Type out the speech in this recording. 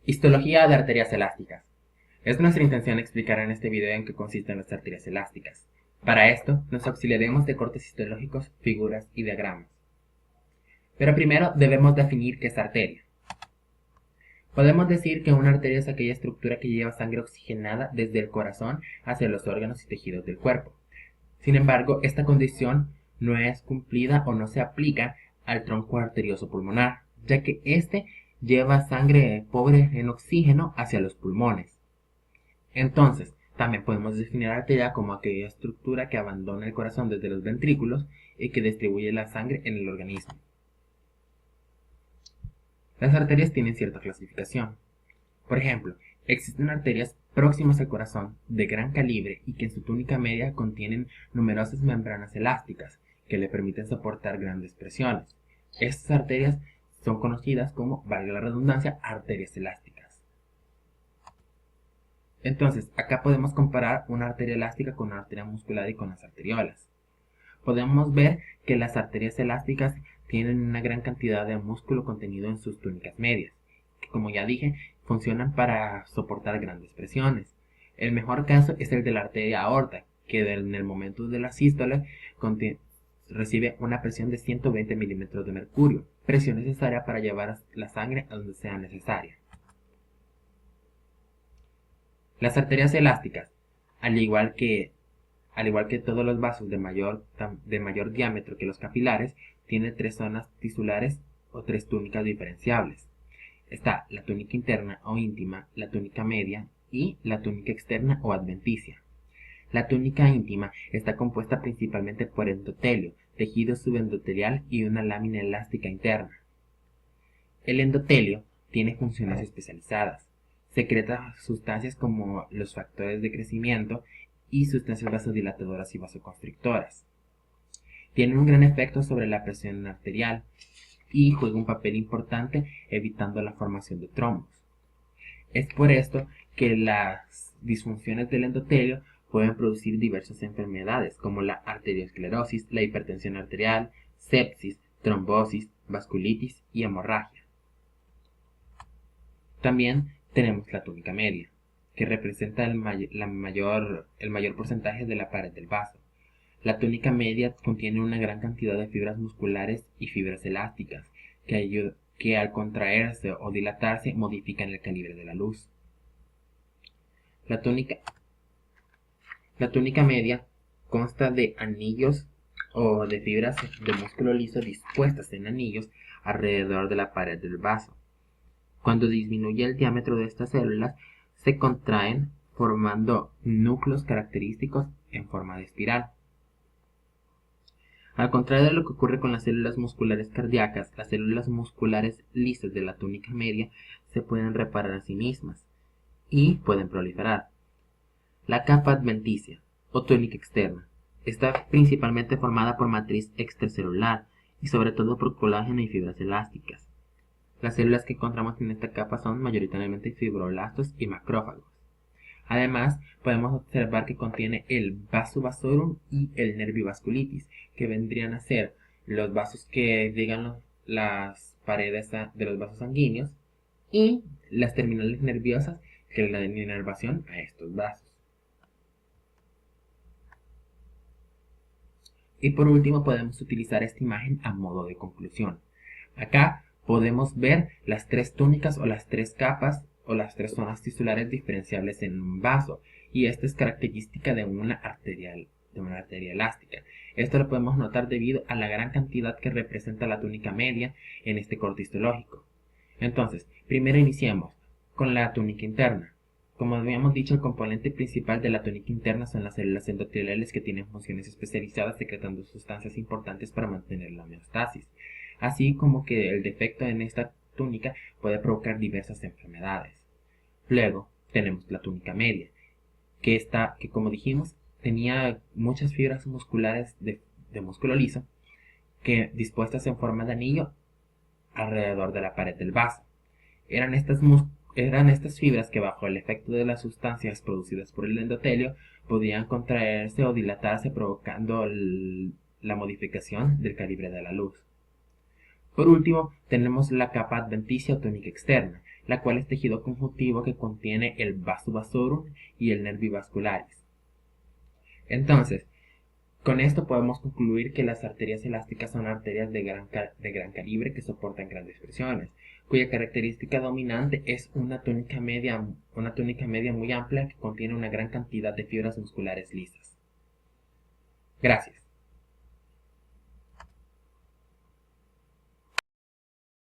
Histología de arterias elásticas. Es nuestra intención explicar en este video en qué consisten las arterias elásticas. Para esto, nos auxiliaremos de cortes histológicos, figuras y diagramas. Pero primero debemos definir qué es arteria. Podemos decir que una arteria es aquella estructura que lleva sangre oxigenada desde el corazón hacia los órganos y tejidos del cuerpo. Sin embargo, esta condición no es cumplida o no se aplica al tronco arterioso pulmonar, ya que éste lleva sangre pobre en oxígeno hacia los pulmones. Entonces, también podemos definir arteria como aquella estructura que abandona el corazón desde los ventrículos y que distribuye la sangre en el organismo. Las arterias tienen cierta clasificación. Por ejemplo, existen arterias próximas al corazón de gran calibre y que en su túnica media contienen numerosas membranas elásticas que le permiten soportar grandes presiones. Estas arterias son conocidas como, valga la redundancia, arterias elásticas. Entonces, acá podemos comparar una arteria elástica con una arteria muscular y con las arteriolas. Podemos ver que las arterias elásticas tienen una gran cantidad de músculo contenido en sus túnicas medias, que como ya dije, funcionan para soportar grandes presiones. El mejor caso es el de la arteria aorta, que en el momento de la sístole recibe una presión de 120 milímetros de mercurio, presión necesaria para llevar la sangre a donde sea necesaria. Las arterias elásticas, al igual que todos los vasos de mayor diámetro que los capilares, tienen tres zonas tisulares o tres túnicas diferenciables. Está la túnica interna o íntima, la túnica media y la túnica externa o adventicia. La túnica íntima está compuesta principalmente por endotelio, tejido subendotelial y una lámina elástica interna. El endotelio tiene funciones especializadas. Secreta sustancias como los factores de crecimiento y sustancias vasodilatadoras y vasoconstrictoras. Tiene un gran efecto sobre la presión arterial y juega un papel importante evitando la formación de trombos. Es por esto que las disfunciones del endotelio pueden producir diversas enfermedades como la arteriosclerosis, la hipertensión arterial, sepsis, trombosis, vasculitis y hemorragia. También tenemos la túnica media, que representa el mayor porcentaje de la pared del vaso. La túnica media contiene una gran cantidad de fibras musculares y fibras elásticas que al contraerse o dilatarse modifican el calibre de la luz. La túnica media consta de anillos o de fibras de músculo liso dispuestas en anillos alrededor de la pared del vaso. Cuando disminuye el diámetro de estas células, se contraen formando núcleos característicos en forma de espiral. Al contrario de lo que ocurre con las células musculares cardíacas, las células musculares lisas de la túnica media se pueden reparar a sí mismas y pueden proliferar. La capa adventicia o túnica externa está principalmente formada por matriz extracelular y sobre todo por colágeno y fibras elásticas. Las células que encontramos en esta capa son mayoritariamente fibroblastos y macrófagos. Además, podemos observar que contiene el vaso vasorum y el nervio vasculitis, que vendrían a ser los vasos que llegan las paredes de los vasos sanguíneos y las terminales nerviosas que le dan inervación a estos vasos. Y por último podemos utilizar esta imagen a modo de conclusión. Acá podemos ver las tres túnicas o las tres capas o las tres zonas tisulares diferenciables en un vaso, y esta es característica de una arteria elástica. Esto lo podemos notar debido a la gran cantidad que representa la túnica media en este corte histológico. Entonces, primero iniciemos con la túnica interna. Como habíamos dicho, el componente principal de la túnica interna son las células endoteliales que tienen funciones especializadas secretando sustancias importantes para mantener la homeostasis, así como que el defecto en esta túnica puede provocar diversas enfermedades. Luego tenemos la túnica media, que como dijimos, tenía muchas fibras musculares de músculo liso que dispuestas en forma de anillo alrededor de la pared del vaso. Eran estas fibras que bajo el efecto de las sustancias producidas por el endotelio podían contraerse o dilatarse provocando la modificación del calibre de la luz. Por último, tenemos la capa adventicia o túnica externa. la cual es tejido conjuntivo que contiene el vaso vasorum y el nervi vascularis. Entonces, con esto podemos concluir que las arterias elásticas son arterias de gran calibre que soportan grandes presiones, cuya característica dominante es una túnica media muy amplia que contiene una gran cantidad de fibras musculares lisas. Gracias.